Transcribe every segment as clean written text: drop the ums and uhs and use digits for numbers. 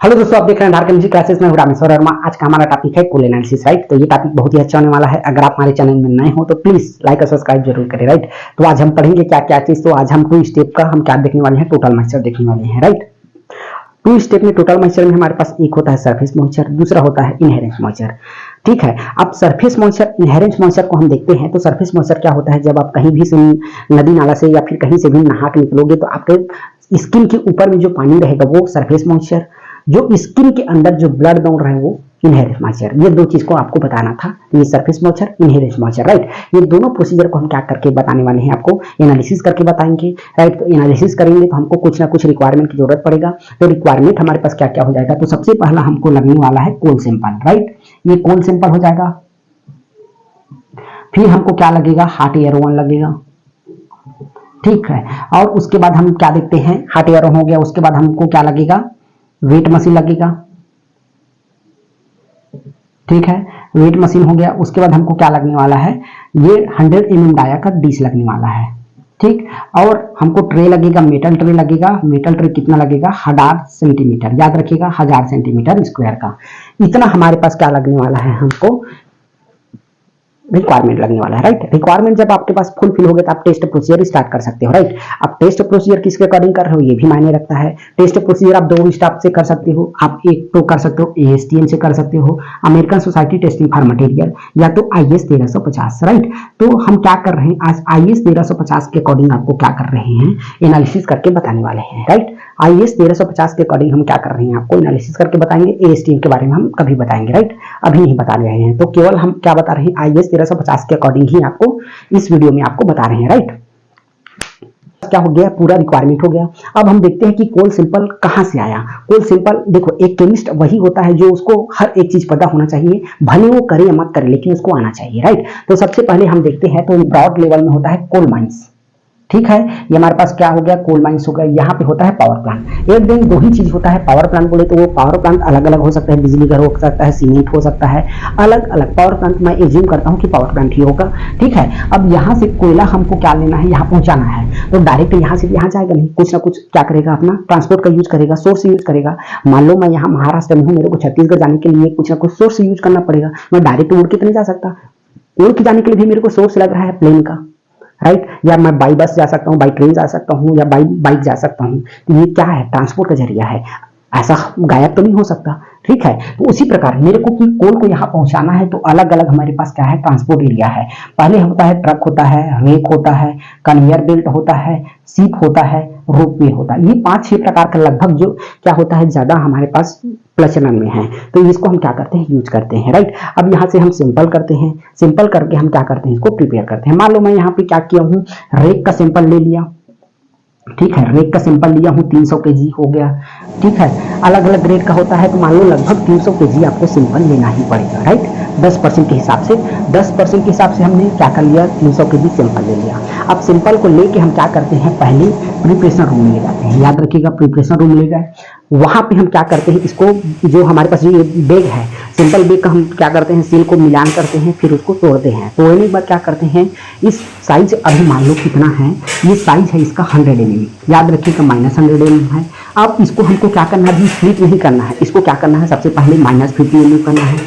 Hello दोस्तों, आप देख रहे हैं धारक म्यूजिक क्लासेस में हूं रामेश्वर वर्मा। आज का हमारा टॉपिक है कोल एनालिसिस, राइट। तो ये टॉपिक बहुत ही अच्छा होने वाला है। अगर आप हमारे चैनल में नए हो तो प्लीज लाइक और सब्सक्राइब जरूर करें, राइट। तो आज हम पढ़ेंगे क्या क्या चीज। तो आज हम 2 स्टेप का हम क्या देखने वाले हैं, टोटल मॉइस्चर देखने वाले हैं, राइट। 2 स्टेप में टोटल मॉइस्चर में हमारे पास एक होता है सरफेस मॉइस्चर, दूसरा होता है इनहेरेंट मॉइस्चर, ठीक है। अब सरफेस मॉइस्चर इनहेरेंट मॉइस्चर को हम देखते हैं। तो सरफेस मॉइस्चर क्या होता है, जब आप कहीं भी से नदी नाला से या फिर कहीं से भी नहा के निकलोगे तो आपके स्किन के ऊपर में जो पानी रहेगा वो सरफेस मॉइस्चर, जो स्किन के अंदर जो ब्लड दौड़ रहा है वो इनहेरेंट मॉइस्चर। ये 2 चीज को आपको बताना था, ये surface moisture, inherent moisture, right. ये दोनों प्रोसीजर को हम क्या करके बताने वाले हैं, आपको एनालिसिस करके बताएंगे, राइट। तो एनालिसिस करेंगे तो हमको कुछ ना कुछ रिक्वायरमेंट की जरूरत पड़ेगा। तो रिक्वायरमेंट हमारे पास क्या क्या हो जाएगा, तो सबसे पहला हमको लगने वाला है कोल सैंपल, राइट। ये कोल सैंपल हो जाएगा। फिर हमको क्या लगेगा, हॉट एयर ओवन लगेगा, ठीक है। और उसके बाद हम क्या देखते हैं, हॉट एयर ओवन हो गया, उसके बाद हमको क्या लगेगा, वेट मशीन लगेगा, ठीक है। वेट मशीन हो गया। उसके बाद हमको क्या लगने वाला है, ये 100 mm डाया का डिश लगने वाला है, ठीक। और हमको ट्रे लगेगा, मेटल ट्रे लगेगा। मेटल ट्रे कितना लगेगा, 1000 सेंटीमीटर, याद रखिएगा 1000 सेंटीमीटर स्क्वायर का। इतना हमारे पास क्या लगने वाला है, हमको रिक्वायरमेंट लगने वाला है, राइट। रिक्वायरमेंट जब आपके पास फुलफिल हो गया तो आप टेस्ट प्रोसीजर स्टार्ट कर सकते हो, राइट। आप टेस्ट प्रोसीजर किसके अकॉर्डिंग कर रहे हो, ये भी मायने रखता है। टेस्ट प्रोसीजर आप 2 स्टेप से कर सकते हो। आप एक तो कर सकते हो ASTM से कर सकते हो, American society testing for material, या तो IS 1350, राइट। तो हम क्या कर रहे हैं आज, IS 1350 के अकॉर्डिंग आपको क्या कर रहे हैं, एनालिसिस करके बताने वाले हैं, राइट। IS 1350 के अकॉर्डिंग हम क्या कर रहे हैं, आपको एनालिसिस करके बताएंगे। ASTM के बारे में हम कभी बताएंगे, राइट, अभी नहीं बता रहे हैं। तो केवल हम क्या बता रहे हैं, IS 1350 के अकॉर्डिंग ही आपको इस वीडियो में आपको बता रहे हैं, राइट। क्या हो गया, पूरा रिक्वायरमेंट हो गया। अब हम देखते हैं कि कोल सिंपल कहां से आया। कोल सिंपल देखो, एक केमिस्ट वही होता है जो उसको हर एक चीज पता होना चाहिए, भले वो करे या मत करे, लेकिन उसको आना चाहिए, राइट। तो सबसे पहले हम देखते हैं, तो ब्रॉड लेवल में होता है कोल माइंस, ठीक है। ये हमारे पास क्या हो गया, कोल माइंस हो गया। यहाँ पे होता है पावर प्लांट। एक दिन 2 ही चीज होता है। पावर प्लांट बोले तो वो पावर प्लांट अलग अलग हो सकता है, बिजली घर हो सकता है, सीमेंट हो सकता है, अलग अलग पावर प्लांट। मैं एज्यूम करता हूँ कि पावर प्लांट ही होगा, ठीक है। अब यहाँ से कोयला हमको क्या लेना है, यहाँ पहुंचाना है। तो डायरेक्ट यहाँ से यहाँ जाएगा नहीं, कुछ ना कुछ क्या करेगा, अपना ट्रांसपोर्ट का यूज करेगा, सोर्स यूज करेगा। मान लो मैं यहाँ महाराष्ट्र में हूँ, मेरे को छत्तीसगढ़ जाने के लिए कुछ ना कुछ सोर्स यूज करना पड़ेगा। मैं डायरेक्ट उड़ के तो नहीं जा सकता, उड़ के जाने के लिए भी मेरे को सोर्स लग रहा है प्लेन का, राइट। या मैं बाई बस जा सकता हूँ, बाई ट्रेन जा सकता हूँ, या बाइक जा सकता हूँ। तो ये क्या है, ट्रांसपोर्ट का जरिया है, ऐसा गायब तो नहीं हो सकता, ठीक है। तो उसी प्रकार मेरे को कि कोल को यहाँ पहुंचाना है, तो अलग अलग हमारे पास क्या है, ट्रांसपोर्ट एरिया है। पहले होता है ट्रक होता है, रेक होता है, कन्वेयर बेल्ट होता है, सीप होता है, रोपवे होता है। ये 5-6 प्रकार का लगभग जो क्या होता है, ज्यादा हमारे पास प्रचलन में है। तो इसको हम क्या करते हैं, यूज करते हैं, राइट। अब यहाँ से हम सिंपल करते हैं, सिंपल करके हम क्या करते हैं, इसको प्रिपेयर करते हैं। मान लो मैं यहाँ पे क्या किया हूँ, रेक का सैंपल ले लिया, ठीक है। रेक का सैंपल लिया हूँ, 300 केजी हो गया, ठीक है। अलग अलग ग्रेड का होता है, तो मान लो लगभग 300 केजी आपको सैंपल लेना ही पड़ेगा, राइट। 10% के हिसाब से, 10% के हिसाब से हमने क्या कर लिया, 300 केजी सैंपल ले लिया। अब सैंपल को लेके हम क्या करते हैं, पहले प्रिपरेशन रूम में ले जाते हैं, याद रखिएगा प्रिपरेशन रूम ले गए। वहां पे हम क्या करते हैं, इसको जो हमारे पास ये बैग है, सिंपल बैग का हम क्या करते हैं, सील को मिलान करते हैं, फिर उसको तोड़ते हैं। तोड़ने के बाद क्या करते हैं, इस साइज अभी मान लो कितना है, ये साइज है इसका 100 mm, याद रखिएगा -100 mm है। अब इसको हमको क्या करना है, स्प्लिट नहीं करना है, इसको क्या करना है, सबसे पहले -50 mm करना है।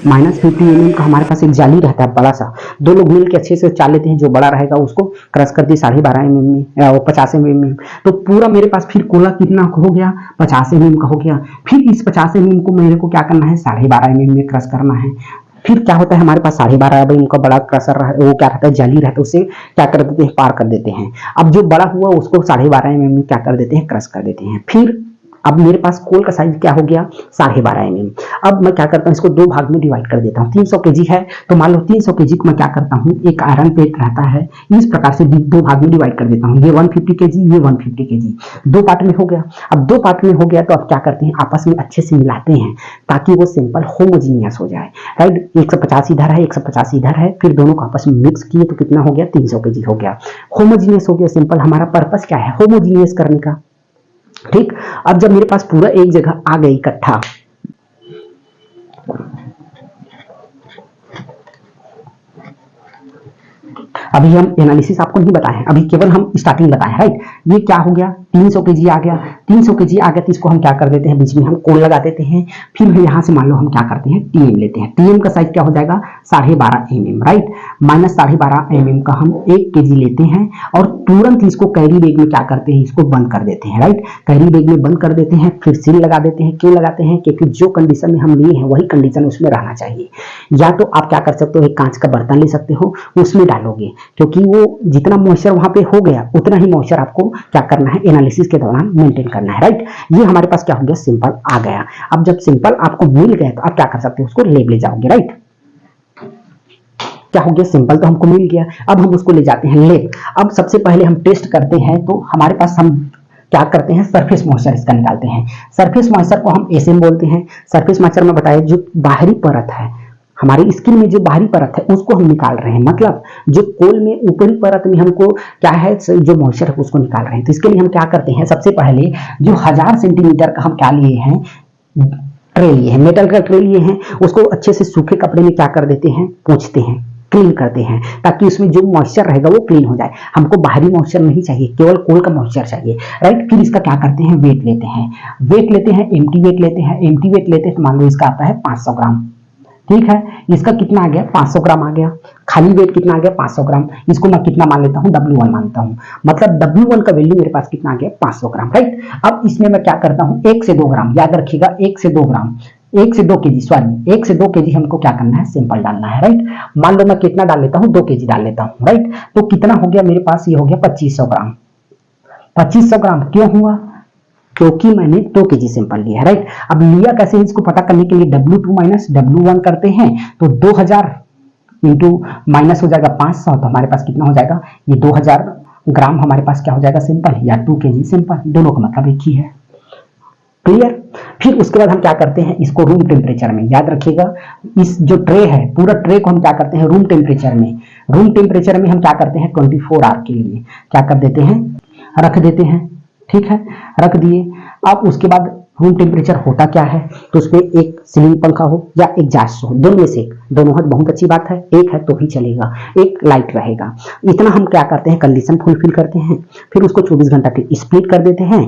-50 mm का हमारे पास एक जाली रहता है बड़ा सा, 2 लोग मिलकर अच्छे से चाल लेते हैं, जो बड़ा रहेगा उसको क्रश कर दी 12.5 mm में, 50 mm। तो पूरा मेरे पास फिर कोला कितना हो गया, 50 mm का हो गया। फिर इस 50 mm को मेरे को क्या करना है, 12.5 mm में क्रश करना है। फिर क्या होता है, हमारे पास 12.5 mm का बड़ा क्रशर वो क्या रहता है, जाली रहता है, उससे क्या कर देते हैं, पार कर देते हैं। अब जो बड़ा हुआ उसको 12.5 mm में क्या कर देते हैं, क्रश कर देते हैं। फिर अब मेरे पास कोल का साइज क्या हो गया, 12.5 mm। अब मैं क्या करता हूँ, इसको 2 भाग में डिवाइड कर देता हूँ। 300 केजी है, तो मान लो 300 केजी को मैं क्या करता हूँ, एक आयरन प्लेट रहता है, इस प्रकार से 2 भाग में डिवाइड कर देता हूँ। ये 150 केजी, ये 150 केजी, 2 पार्ट में हो गया। अब 2 पार्ट में हो गया, तो अब क्या करते हैं, आपस में अच्छे से मिलाते हैं ताकि वो सिंपल होमोजीनियस हो जाए, राइट। 150 इधर है, 150 इधर है, फिर दोनों को आपस में मिक्स किए तो कितना हो गया, 300 केजी हो गया, होमोजीनियस हो गया। सिंपल हमारा पर्पस क्या है, होमोजीनियस करने का, ठीक। अब जब मेरे पास पूरा एक जगह आ गई इकट्ठा, अभी हम एनालिसिस आपको नहीं बताए हैं, अभी केवल हम स्टार्टिंग बताए हैं, राइट। ये क्या हो गया, 300 केजी आ गया, 300 केजी आ गया तो इसको हम क्या कर देते हैं, बीच में हम कोण लगा देते हैं। फिर यहाँ से मान लो हम क्या करते हैं, टीएम लेते हैं। टीएम का साइज क्या हो जाएगा, 12.5 mm, राइट। माइनस 12.5 mm का हम 1 केजी लेते हैं और तुरंत इसको कैरी बैग में क्या करते हैं, इसको बंद कर देते हैं, राइट। कैरी बैग में बंद कर देते हैं, फिर सील लगा देते हैं। क्यों लगाते हैं, क्योंकि जो कंडीशन में हम लिए हैं वही कंडीशन उसमें रहना चाहिए। या तो आप क्या कर सकते हो, एक कांच का बर्तन ले सकते हो, उसमें डालोगे, क्योंकि वो जितना मॉइस्चर वहां पे हो गया उतना ही मॉइस्चर आपको क्या करना है, एनालिसिस के दौरान मेंटेन करना है, राइट। ये हमारे पास क्या हो गया, सिंपल आ गया। अब जब सिंपल आपको मिल गया तो आप क्या कर सकते हो, उसको लेब ले जाओगे, राइट। क्या हो गया, सिंपल तो हमको मिल गया, अब हम उसको ले जाते हैं लेब। अब सबसे पहले हम टेस्ट करते हैं, तो हमारे पास हम क्या करते हैं, सरफेस मॉइस्चर इसका निकालते हैं। सरफेस मॉइस्चर को हम एसएम बोलते हैं। सरफेस मॉइस्चर में बताया जो बाहरी परत है, हमारी स्किन में जो बाहरी परत है उसको हम निकाल रहे हैं, मतलब जो कोल में ऊपरी परत में हमको क्या है, जो मॉइस्चर है उसको निकाल रहे हैं। तो इसके लिए हम क्या करते हैं, सबसे पहले जो 1000 सेंटीमीटर का हम क्या लिए हैं, ट्रे लिए हैं, मेटल का ट्रे लिए हैं, उसको अच्छे से सूखे कपड़े में क्या कर देते हैं, पोंछते हैं, क्लीन करते हैं, ताकि उसमें जो मॉइस्चर रहेगा वो क्लीन हो जाए। हमको बाहरी मॉइस्चर नहीं चाहिए, केवल कोल का मॉइस्चर चाहिए, राइट। फिर इसका क्या करते हैं, वेट लेते हैं, वेट लेते हैं, एम्प्टी वेट लेते हैं। एम्प्टी वेट लेते हैं तो मान लो इसका आता है 500 ग्राम, ठीक है। इसका कितना आ गया, 500 ग्राम आ गया। खाली वेट कितना आ गया, 500 ग्राम। इसको मैं कितना मान लेता हूँ, W1 मानता हूँ, मतलब W1 का वैल्यू मेरे पास कितना आ गया, 500 ग्राम, राइट। अब इसमें मैं क्या करता हूँ, 1 से 2 ग्राम, याद रखिएगा 1 से 2 ग्राम, 1 से 2 केजी, सॉरी 1 से 2 केजी हमको क्या करना है, सिंपल डालना है, राइट। मान लो मैं कितना डाल लेता हूँ, 2 केजी डाल लेता हूँ, राइट। तो कितना हो गया मेरे पास, ये हो गया 2500 ग्राम। 2500 ग्राम क्यों हुआ, क्योंकि मैंने 2 केजी सैंपल लिया है, राइट। अब लिया कैसे, इसको पता करने के लिए W2 माइनस W1 करते हैं, तो 2000 इंटू माइनस हो जाएगा 500, तो हमारे पास कितना हो जाएगा, ये 2000 ग्राम हमारे पास क्या हो जाएगा, सिंपल, या 2 केजी सिंपल, दोनों का मतलब एक ही है, क्लियर। फिर उसके बाद हम क्या करते हैं, इसको रूम टेम्परेचर में, याद रखिएगा इस जो ट्रे है, पूरा ट्रे को हम क्या करते हैं, रूम टेम्परेचर में, रूम टेम्परेचर में हम क्या करते हैं, 24 आवर के लिए क्या कर देते हैं, रख देते हैं, ठीक है, रख दिए। अब उसके बाद रूम टेम्परेचर होता क्या है, तो उसमें एक सीलिंग पंखा हो या एग्जॉस्ट हो, दोनों में से एक, दोनों है बहुत अच्छी बात है, एक है तो ही चलेगा, एक लाइट रहेगा। इतना हम क्या करते हैं, कंडीशन फुलफिल करते हैं। फिर उसको 24 घंटा के स्प्लिट कर देते हैं,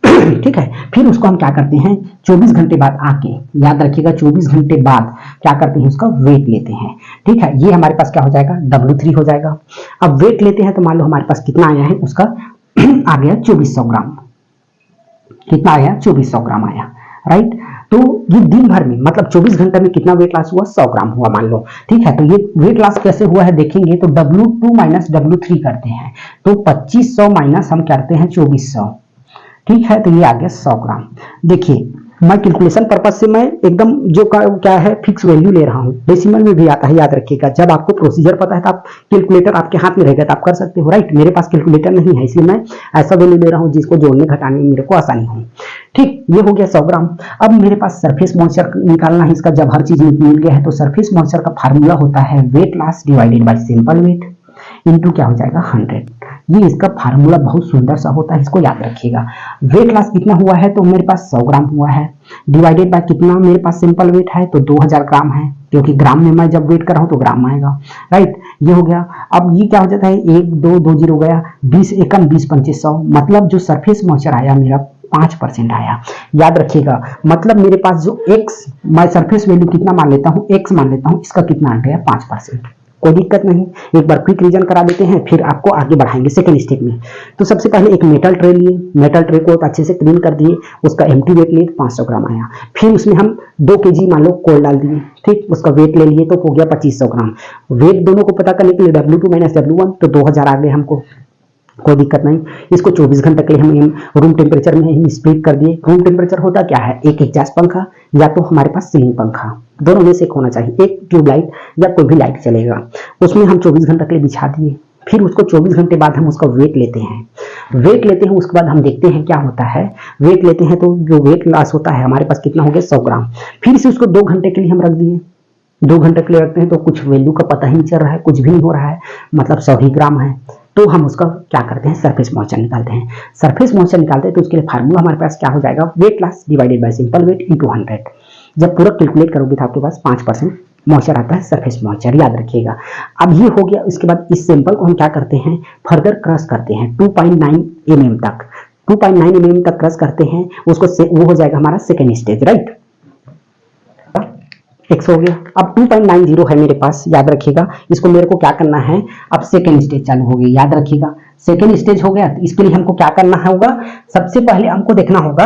ठीक है। फिर उसको हम क्या करते हैं, 24 घंटे बाद आके, याद रखिएगा 24 घंटे बाद क्या करते हैं, उसका वेट लेते हैं, ठीक है। ये हमारे पास क्या हो जाएगा, W3 हो जाएगा। अब वेट लेते हैं तो मान लो हमारे पास कितना आया है, उसका आ गया 2400 ग्राम, कितना आया, 2400 ग्राम आया, राइट। तो ये दिन भर में, मतलब 24 घंटे में कितना वेट लॉस हुआ, 100 ग्राम हुआ मान लो, ठीक है। तो ये वेट लॉस कैसे हुआ है देखेंगे, तो W2 माइनस W3 करते हैं, तो 2500 माइनस हम करते हैं 2400, ठीक है। तो ये आ गया 100 ग्राम। देखिए मैं कैलकुलेशन पर्पज से मैं एकदम जो क्या है, फिक्स वैल्यू ले रहा हूँ, डेसिमल में भी आता है, याद रखिएगा। जब आपको प्रोसीजर पता है तो आप कैलकुलेटर आपके हाथ में रहेगा तो आप कर सकते हो, राइट। मेरे पास कैलकुलेटर नहीं है, इसलिए मैं ऐसा वैल्यू ले रहा हूँ जिसको जोड़ने घटाने में मेरे को आसानी हो, ठीक। ये हो गया 100 ग्राम। अब मेरे पास सरफेस मॉइस्चर निकालना है इसका, जब हर चीज मिल गया है तो सरफेस मॉइस्चर का फार्मूला होता है weight loss divided by simple weight into क्या हो जाएगा, 100। ये इसका फार्मूला बहुत सुंदर सा होता है, इसको याद रखिएगा। वेट लॉस कितना हुआ है, तो मेरे पास 100 ग्राम हुआ है, डिवाइडेड बाय कितना मेरे पास सिंपल वेट है, तो 2000 ग्राम है, क्योंकि ग्राम में मैं जब वेट कर रहा हूं तो ग्राम आएगा, राइट। ये हो गया। अब ये क्या हो जाता है, 1 2 2 0 गया, 20 एकम 20 25 100, मतलब जो सरफेस मॉइस्चर आया मेरा 5% आया, याद रखिएगा। मतलब मेरे पास जो x, मैं सरफेस वैल्यू कितना मान लेता हूँ, x मान लेता हूँ, इसका कितना आ गया, 5%। कोई दिक्कत नहीं, एक बार क्विक रीजन करा देते हैं, फिर आपको आगे बढ़ाएंगे सेकंड स्टेप में। तो सबसे पहले एक मेटल ट्रे लिए, मेटल ट्रे को अच्छे से क्लीन कर दिए, उसका एम्प्टी वेट लिए 500 ग्राम आया। फिर उसमें हम 2 केजी मान लो कोल डाल दिए, ठीक, उसका वेट ले लिए तो हो गया 2500 ग्राम। वेट दोनों को पता करने के लिए W2 माइनस W1, तो 2000 आ गए हमको, कोई दिक्कत नहीं। इसको 24 घंटे के लिए हम रूम टेम्परेचर में ही स्प्लिट कर दिए। रूम टेम्परेचर होता क्या है, एक एग्जॉस्ट पंखा या तो हमारे पास सीलिंग पंखा, दोनों में से एक होना चाहिए, एक ट्यूबलाइट या कोई भी लाइट चलेगा, उसमें हम 24 घंटे के लिए बिछा दिए। फिर उसको 24 घंटे बाद हम उसका वेट लेते हैं, वेट लेते हैं, उसके बाद हम देखते हैं क्या होता है। वेट लेते हैं तो जो वेट लॉस होता है हमारे पास कितना हो गया, 100 ग्राम। फिर से उसको 2 घंटे के लिए हम रख दिए, 2 घंटे के लिए रखते हैं तो कुछ वैल्यू का पता ही नहीं चल रहा है, कुछ भी नहीं हो रहा है, मतलब 100 ही ग्राम है। तो हम उसका क्या करते हैं, सरफेस मॉइस्चर निकालते हैं। सरफेस मॉइस्चर निकालते हैं तो उसके लिए फार्मूला हमारे पास क्या हो जाएगा, weight loss divided by simple weight into 100। जब पूरा कैलकुलेट करोगे तो आपके पास 5% मॉइस्चर आता है सरफेस मॉइस्चर, याद रखिएगा। अब ये हो गया। इसके बाद इस सैंपल को हम क्या करते हैं, फर्दर क्रश करते हैं 2.9 mm तक, 2.9 mm तक क्रश करते हैं उसको, वो हो जाएगा हमारा सेकेंड स्टेज, राइट। एक्स हो गया। अब 2.90 है मेरे पास, याद रखिएगा। इसको मेरे को क्या करना है, अब सेकेंड स्टेज चालू हो गई, याद रखिएगा। सेकेंड स्टेज हो गया, तो इसके लिए हमको क्या करना होगा, सबसे पहले हमको देखना होगा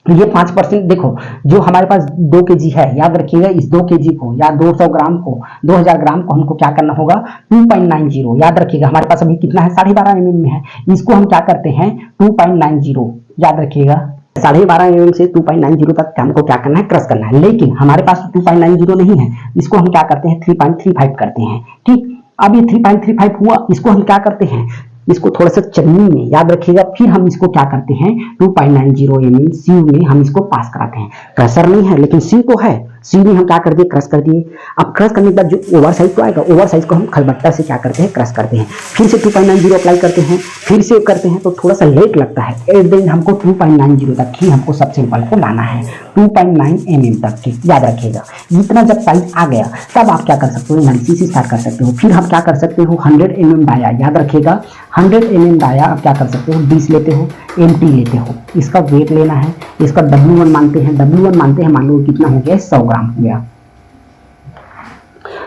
ये 5%। देखो जो हमारे पास 2 kg है, याद रखिएगा, इस 2 kg को या 200 ग्राम को, 2000 ग्राम को हमको क्या करना होगा, 2.90, याद रखिएगा। हमारे पास अभी कितना है, 12.5 mm में है। इसको हम क्या करते हैं 2.90, याद रखिएगा। 12.5 mm से 2.90 तक हमको क्या करना है, क्रश करना है। लेकिन हमारे पास 2.90 नहीं है, इसको हम क्या करते हैं 3.35 करते हैं, ठीक। अब ये 3.35 हुआ, इसको हम क्या करते हैं, इसको थोड़ा सा चन्नी में, याद रखिएगा। फिर हम इसको क्या करते हैं 2.90 mm सी में हम इसको पास कराते हैं। क्रशर नहीं है लेकिन सी तो है, सी में हम क्या कर दिए, क्रश कर दिए। अब क्रश करने के बाद जो ओवर साइज तो आएगा, ओवर साइज को हम खलबट्टा से क्या करते हैं, क्रश करते हैं। फिर से 2.90 अप्लाई करते हैं, फिर से करते हैं, तो थोड़ा सा लेट लगता है। एट द एंड हमको 2.90 तक ही हमको सब सैंपल को लाना है, 2.9 mm तक की, याद रखिएगा। इतना जब साइज आ गया तब आप क्या कर सकते हो, एनालिसिस स्टार्ट कर सकते हो। फिर हम क्या कर सकते हो, 100 mm डाया, याद रखिएगा। 100 mm डाया आप क्या कर सकते हो, 20 लेते हो, एमटी लेते हो, इसका वेट लेना है, इसका W1 मानते हैं, W1 मानते हैं, मान लो कितना हो गया, 100 ग्राम हो गया।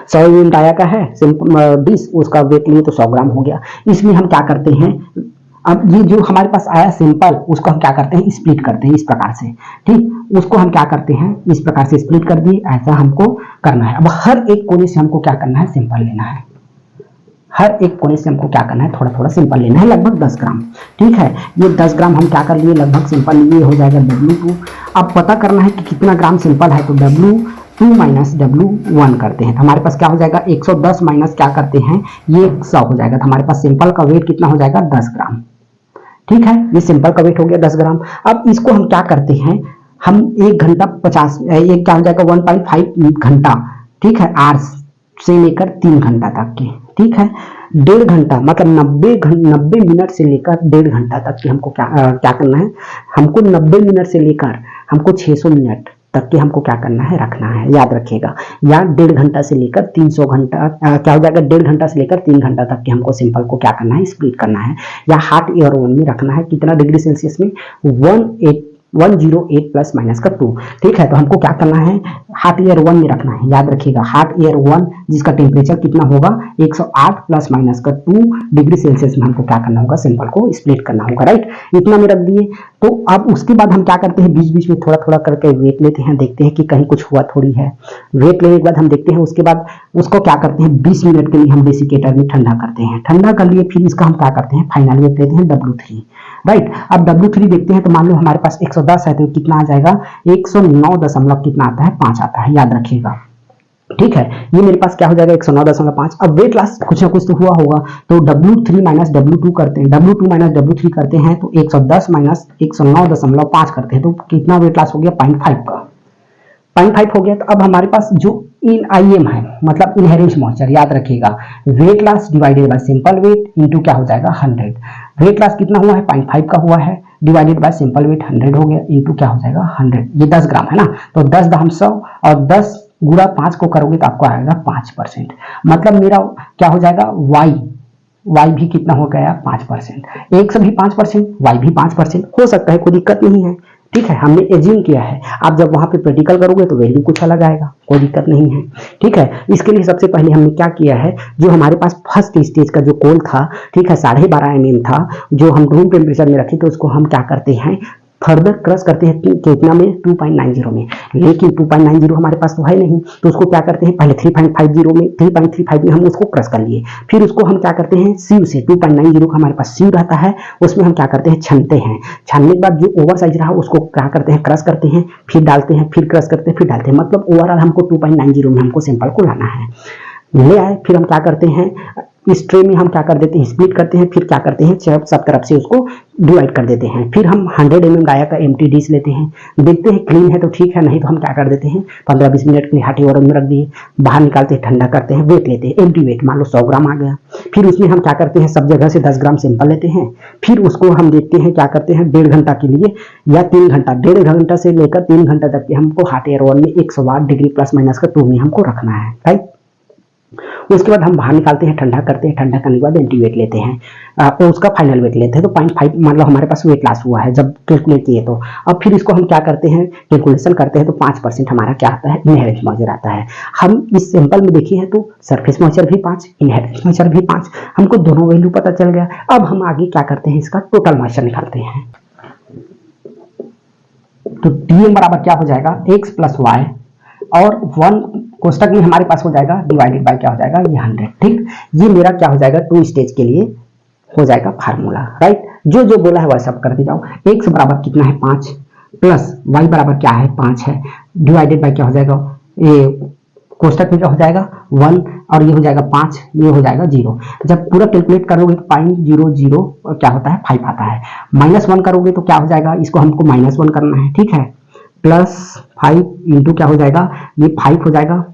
100 mm डाया का है, सिंपल 20, उसका वेट लिए तो 100 ग्राम हो गया। इसमें हम क्या करते हैं, अब ये जो हमारे पास आया सिंपल, उसको हम क्या करते हैं, स्प्लिट करते हैं इस प्रकार से, ठीक। उसको हम क्या करते हैं, इस प्रकार से स्प्लिट कर दिए, ऐसा हमको करना है। अब हर एक कोने से हमको क्या करना है, सिंपल लेना है। हर एक कोने से हमको क्या करना है, थोड़ा थोड़ा सिंपल लेना है, लगभग 10 ग्राम, ठीक है। ये 10 ग्राम हम क्या कर लिए, लगभग सिंपल लिए, हो जाएगा W2। अब पता करना है कि कितना ग्राम सिंपल है, तो W2 माइनस W1 करते हैं, तो हमारे पास क्या हो जाएगा, 110 माइनस क्या करते हैं, ये 100 हो जाएगा। तो हमारे पास सिंपल का वेट कितना हो जाएगा, 10 ग्राम, ठीक है। ये सिंपल का वेट हो गया 10 ग्राम। अब इसको हम क्या करते हैं, हम 1 घंटा 50, एक क्या हो जाएगा 1.5 घंटा, ठीक है, आवर्स से लेकर 3 घंटा तक के, ठीक है। 1.5 घंटा मतलब 90 मिनट से लेकर 1.5 घंटा तक की हमको क्या करना है, हमको 90 मिनट से लेकर हमको 600 मिनट तक के हमको क्या करना है, रखना है, याद रखिएगा। या 1.5 घंटा से लेकर 300 घंटा, क्या हो जाएगा, 1.5 घंटा से लेकर 3 घंटा तक के हमको सिंपल को क्या करना है, स्प्लिट करना है, या हॉट एयर ओवन में रखना है। कितना डिग्री सेल्सियस में, 108 प्लस माइनस का 2, ठीक है। तो हमको क्या करना है, हॉट एयर 1 में रखना है, याद रखिएगा। हॉट एयर 1 जिसका टेम्परेचर कितना होगा, 108 प्लस माइनस का 2 डिग्री सेल्सियस में हमको क्या करना होगा, सिंपल को स्प्लिट करना होगा, राइट। इतना में रख दिए। तो अब उसके बाद हम क्या करते हैं, बीच बीच में थोड़ा थोड़ा करके वेट लेते हैं, देखते हैं कि कहीं कुछ हुआ थोड़ी है। वेट लेने के बाद हम देखते हैं, उसके बाद उसको क्या करते हैं, 20 मिनट के लिए हम डेसिकेटर में ठंडा करते हैं। ठंडा कर लिए, फिर इसका हम क्या करते हैं, फाइनल वेट लेते हैं W3, राइट। अब W3 देखते हैं, तो मान लो हमारे पास 110 है, तो कितना आ जाएगा, 109 दशमलव कितना आता है, 5 आता है, याद रखिएगा, ठीक है। ये मेरे पास क्या हो जाएगा, 109.5। अब वेट लॉस कुछ ना कुछ तो हुआ होगा, तो W3 माइनस W2 करते हैं, W2 माइनस W3 करते हैं, तो 110 माइनस 109.5 करते हैं, तो कितना वेट लॉस हो गया, 0.5 का, 0.5 हो गया। तो अब हमारे पास जो इन IM है, मतलब इनहेरेंट मॉइस्चर, याद रखिएगा, weight loss divided by simple weight into क्या हो जाएगा, 100। वेट लॉस कितना हुआ है, 0.5 का हुआ है, डिवाइडेड बाय सिंपल वेट 100 हो गया, इनटू क्या हो जाएगा, 100। ये 10 ग्राम है ना, तो 10 दहम 100 और 10 गुणा 5 को करोगे तो आपको आएगा 5%। मतलब मेरा क्या हो जाएगा, y भी कितना हो गया, 5%। एक से भी 5%, y भी 5% हो सकता है, कोई दिक्कत नहीं है, ठीक है। हमने एज्यूम किया है, आप जब वहां पे प्रैक्टिकल करोगे तो वैल्यू कुछ अलग आएगा, कोई दिक्कत नहीं है, ठीक है। इसके लिए सबसे पहले हमने क्या किया है, जो हमारे पास फर्स्ट स्टेज का जो कोल था, ठीक है, 12.5 mm था, जो हम रूम टेम्परेचर में रखे, तो उसको हम क्या करते हैं, फर्दर क्रश करते हैं कितना में, 2.90 में। लेकिन 2.90 हमारे पास तो है नहीं, तो उसको क्या करते हैं, पहले 3.35 में हम उसको क्रश कर लिए। फिर उसको हम क्या करते हैं, सीव से 2.90 का हमारे पास सीव रहता है, उसमें हम क्या करते हैं, छानते हैं। छानने के बाद जो ओवर साइज रहा उसको क्या करते हैं, क्रश करते हैं, फिर डालते हैं, फिर क्रश करते हैं, फिर डालते हैं। मतलब ओवरऑल हमको 2.90 में हमको सैंपल को लाना है। ले आए, फिर हम क्या करते हैं, इस ट्रे में हम क्या कर देते हैं, स्प्लिट करते हैं, फिर क्या करते हैं, सब तरफ से उसको डिवाइड कर देते हैं। फिर हम 100 ml गाया का एम्प्टी डिश लेते हैं, देखते हैं क्लीन है तो ठीक है, नहीं तो हम क्या कर देते हैं 15-20 मिनट के लिए हॉट ओवन में रख दिए, बाहर निकालते हैं, ठंडा करते हैं, वेट लेते हैं, एम्प्टी वेट मान लो 100 ग्राम आ गया। फिर उसमें हम क्या करते हैं, सब जगह से 10 ग्राम सैंपल लेते हैं, फिर उसको हम देखते हैं क्या करते हैं 1.5 घंटा के लिए या 3 घंटा, 1.5 घंटा से लेकर 3 घंटा तक के हमको हॉट एयर ओवन में 108 डिग्री प्लस माइनस का 2 में हमको रखना है, राइट। उसके बाद हम बाहर निकालते हैं, ठंडा करते हैं, ठंडा करने के बाद एंटी वेट लेते हैं, तो उसका फाइनल वेट लेते हैं, तो 0.5 मान लो हमारे पास वेट लॉस हुआ है जब कैलकुलेट किए। तो अब फिर इसको हम क्या करते हैं, कैलकुलेशन करते हैं, तो 5% हमारा क्या आता है, इनहेरेंट मॉइस्चर आता है। हम इस सैंपल में देखिए तो सरफेस मॉइस्चर भी 5, इनहेरेंट मॉइस्चर भी 5, हमको दोनों वैल्यू पता चल गया। अब हम आगे क्या करते हैं, इसका टोटल मॉइस्चर निकालते हैं। तो Tm बराबर क्या हो जाएगा, x प्लस वाई और 1 कोष्टक में हमारे पास हो जाएगा डिवाइडेड बाय क्या हो जाएगा, ये 100, ठीक। ये मेरा क्या हो जाएगा 2 स्टेज के लिए हो जाएगा फार्मूला, राइट। जो जो बोला है वह सब करते जाओ। x बराबर कितना है 5 प्लस y बराबर क्या है 5 है, डिवाइडेड बाय क्या हो जाएगा, ये कोष्टक में क्या हो जाएगा 1 और ये हो जाएगा 5, ये हो जाएगा 0। जब पूरा कैलकुलेट करोगे तो 0.00 क्या होता है 5 आता है। -1 करोगे तो क्या हो जाएगा, इसको हमको -1 करना है, ठीक है, प्लस 5 इंटू क्या हो जाएगा, ये 5 हो जाएगा,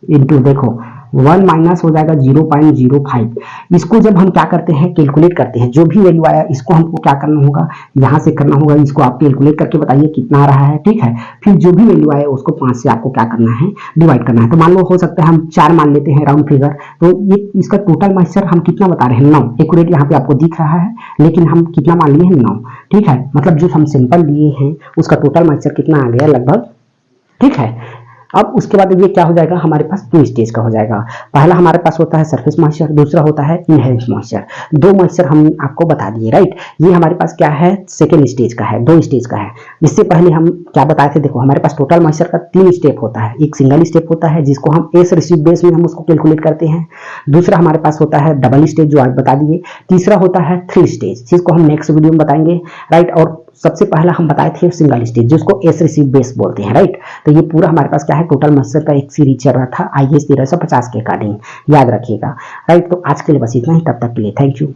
इंटू देखो 1 माइनस हो जाएगा 0.05। इसको जब हम क्या करते हैं कैलकुलेट करते हैं, जो भी वैल्यू आया इसको हमको क्या करना होगा, यहाँ से करना होगा, इसको आप कैलकुलेट करके बताइए कितना आ रहा है, ठीक है। फिर जो भी वैल्यू आया उसको 5 से आपको क्या करना है, डिवाइड करना है। तो मान लो हो सकता है हम 4 मान लेते हैं राउंड फिगर, तो ये इसका टोटल मॉइस्चर हम कितना बता रहे हैं 9, एक्यूरेट यहाँ पे आपको दिख रहा है, लेकिन हम कितना मान लिए हैं 9, ठीक है। मतलब जो हम सिंपल लिए हैं उसका टोटल मॉइस्चर कितना आ गया लगभग, ठीक है। अब उसके बाद ये क्या हो जाएगा, हमारे पास 2 स्टेज का हो जाएगा। पहला हमारे पास होता है सरफेस मॉइस्चर, दूसरा होता है इनहेरेंट मॉइस्चर। 2 मॉइस्चर हम आपको बता दिए, राइट। ये हमारे पास क्या है, सेकेंड स्टेज का है, 2 स्टेज का है। इससे पहले हम क्या बताए थे, देखो हमारे पास टोटल मॉइस्चर का 3 स्टेप होता है। एक सिंगल स्टेप होता है जिसको हम एस रिसीव बेस में हम उसको कैलकुलेट करते हैं, दूसरा हमारे पास होता है डबल स्टेज जो आज बता दिए, तीसरा होता है 3 स्टेज जिसको हम नेक्स्ट वीडियो में बताएंगे, राइट। और सबसे पहला हम बताए थे सिंगल स्टेज जिसको एस रिसीव बेस बोलते हैं, राइट। तो ये पूरा हमारे पास क्या है, टोटल मॉइस्चर का एक सीरीज चल रहा था IS 1350 के अकॉर्डिंग, याद रखिएगा, राइट। तो आज के लिए बस इतना ही, तब तक के लिए थैंक यू।